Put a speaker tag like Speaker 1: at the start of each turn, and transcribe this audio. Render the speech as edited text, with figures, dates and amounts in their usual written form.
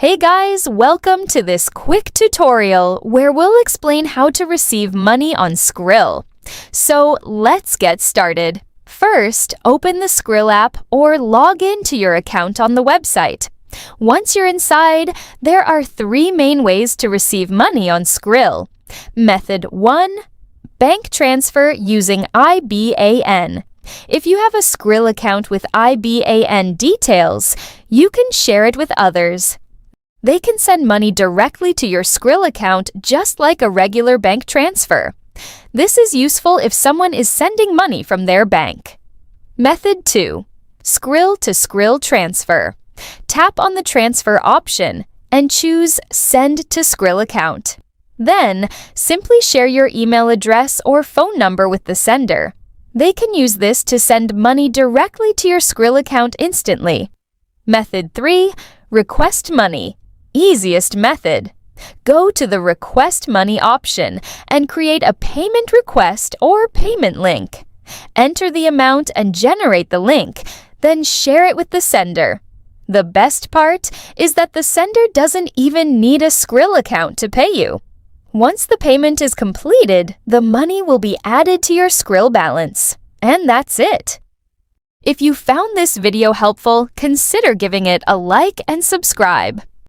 Speaker 1: Hey guys, welcome to this quick tutorial where we'll explain how to receive money on Skrill. So let's get started. First, open the Skrill app or log into your account on the website. Once you're inside, there are three main ways to receive money on Skrill. Method 1. Bank transfer using IBAN. If you have a Skrill account with IBAN details, you can share it with others. They can send money directly to your Skrill account just like a regular bank transfer. This is useful if someone is sending money from their bank. Method 2. Skrill to Skrill transfer. Tap on the transfer option and choose Send to Skrill account. Then, simply share your email address or phone number with the sender. They can use this to send money directly to your Skrill account instantly. Method 3. Request money. Easiest method. Go to the Request Money option and create a payment request or payment link. Enter the amount and generate the link, then share it with the sender. The best part is that the sender doesn't even need a Skrill account to pay you. Once the payment is completed, the money will be added to your Skrill balance. And that's it. If you found this video helpful, consider giving it a like and subscribe.